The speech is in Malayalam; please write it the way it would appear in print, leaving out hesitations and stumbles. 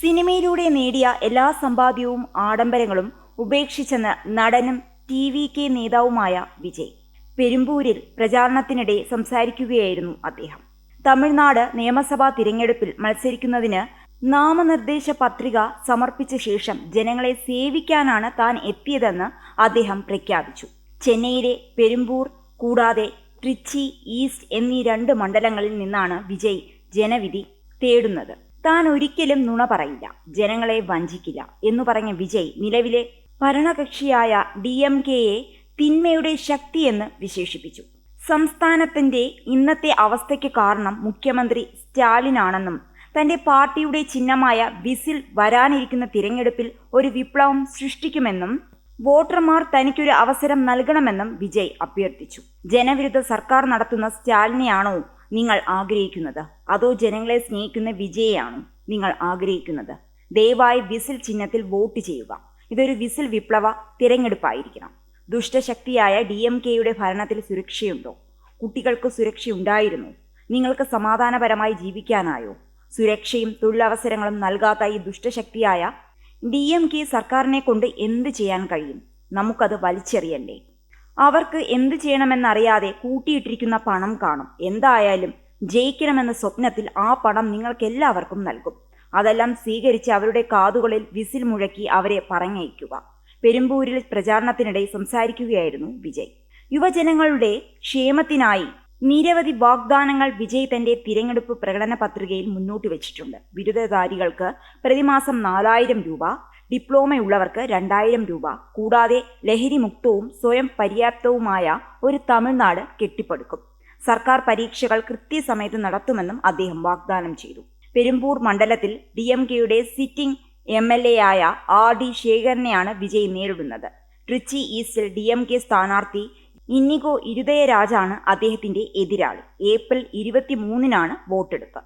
സിനിമയിലൂടെ നേടിയ എല്ലാ സമ്പാദ്യവും ആഡംബരങ്ങളും ഉപേക്ഷിച്ചെന്ന് നടനും TVK നേതാവുമായ വിജയ് പെരുമ്പൂരിൽ പ്രചാരണത്തിനിടെ സംസാരിക്കുകയായിരുന്നു അദ്ദേഹം. തമിഴ്നാട് നിയമസഭാ തിരഞ്ഞെടുപ്പിൽ മത്സരിക്കുന്നതിന് നാമനിർദ്ദേശ പത്രിക സമർപ്പിച്ച ശേഷം ജനങ്ങളെ സേവിക്കാനാണ് താൻ എത്തിയതെന്ന് അദ്ദേഹം പ്രഖ്യാപിച്ചു. ചെന്നൈയിലെ പെരുമ്പൂർ കൂടാതെ ട്രിച്ചി ഈസ്റ്റ് എന്നീ 2 മണ്ഡലങ്ങളിൽ നിന്നാണ് വിജയ് ജനവിധി തേടുന്നത്. താൻ ഒരിക്കലും നുണ പറയില്ല, ജനങ്ങളെ വഞ്ചിക്കില്ല എന്നു പറഞ്ഞ വിജയ് നിലവിലെ ഭരണകക്ഷിയായ DMKയെ തിന്മയുടെ ശക്തിയെന്ന് വിശേഷിപ്പിച്ചു. സംസ്ഥാനത്തിന്റെ ഇന്നത്തെ അവസ്ഥയ്ക്ക് കാരണം മുഖ്യമന്ത്രി സ്റ്റാലിനാണെന്നും തന്റെ പാർട്ടിയുടെ ചിഹ്നമായ വിസിൽ വരാനിരിക്കുന്ന തിരഞ്ഞെടുപ്പിൽ ഒരു വിപ്ലവം സൃഷ്ടിക്കുമെന്നും വോട്ടർമാർ തനിക്കൊരു അവസരം നൽകണമെന്നും വിജയ് അഭ്യർത്ഥിച്ചു. ജനവിരുദ്ധ സർക്കാർ നടത്തുന്ന സ്റ്റാലിനെയാണോ നിങ്ങൾ ആഗ്രഹിക്കുന്നത്, അതോ ജനങ്ങളെ സ്നേഹിക്കുന്ന വിജയെയാണോ നിങ്ങൾ ആഗ്രഹിക്കുന്നത്? ദയവായി വിസിൽ ചിഹ്നത്തിൽ വോട്ട് ചെയ്യുക. ഇതൊരു വിസിൽ വിപ്ലവ തിരഞ്ഞെടുപ്പായിരിക്കണം. ദുഷ്ടശക്തിയായ DMKയുടെ ഭരണത്തിൽ സുരക്ഷയുണ്ടോ? കുട്ടികൾക്ക് സുരക്ഷയുണ്ടായിരുന്നോ? നിങ്ങൾക്ക് സമാധാനപരമായി ജീവിക്കാനായോ? സുരക്ഷയും തൊഴിലവസരങ്ങളും നൽകാത്ത ഈ ദുഷ്ടശക്തിയായ DMK സർക്കാരിനെ കൊണ്ട് എന്ത് ചെയ്യാൻ കഴിയും? നമുക്കത് വലിച്ചെറിയണ്ടേ? അവർക്ക് എന്ത് ചെയ്യണമെന്നറിയാതെ കൂട്ടിയിട്ടിരിക്കുന്ന പണം കാണും. എന്തായാലും ജയിക്കണമെന്ന സ്വപ്നത്തിൽ ആ പണം നിങ്ങൾക്കെല്ലാവർക്കും നൽകും. അതെല്ലാം സ്വീകരിച്ച് അവരുടെ കാതുകളിൽ വിസിൽ മുഴക്കി അവരെ പറഞ്ഞയക്കുക. പെരുമ്പൂരിൽ പ്രചാരണത്തിനിടെ സംസാരിക്കുകയായിരുന്നു വിജയ്. യുവജനങ്ങളുടെ ക്ഷേമത്തിനായി നിരവധി വാഗ്ദാനങ്ങൾ വിജയ് തന്റെ തിരഞ്ഞെടുപ്പ് പ്രകടന പത്രികയിൽ മുന്നോട്ട് വെച്ചിട്ടുണ്ട്. ബിരുദധാരികൾക്ക് പ്രതിമാസം 4000 രൂപ, ഡിപ്ലോമയുള്ളവർക്ക് 2000 രൂപ, കൂടാതെ ലഹരിമുക്തവും സ്വയം പര്യാപ്തവുമായ ഒരു തമിഴ്നാട് കെട്ടിപ്പടുക്കും. സർക്കാർ പരീക്ഷകൾ കൃത്യസമയത്ത് നടത്തുമെന്നും അദ്ദേഹം വാഗ്ദാനം ചെയ്തു. പെരുമ്പൂർ മണ്ഡലത്തിൽ DMKയുടെ സിറ്റിംഗ് MLA ആയ RD ശേഖരനെയാണ് വിജയ് നേരിടുന്നത്. ട്രിച്ചി ഈസ്റ്റിൽ DMK സ്ഥാനാർത്ഥി ഇന്നിഗോ ഇരുദയരാജാണ് അദ്ദേഹത്തിന്റെ എതിരാളി. ഏപ്രിൽ 23-നാണ് വോട്ടെടുപ്പ്.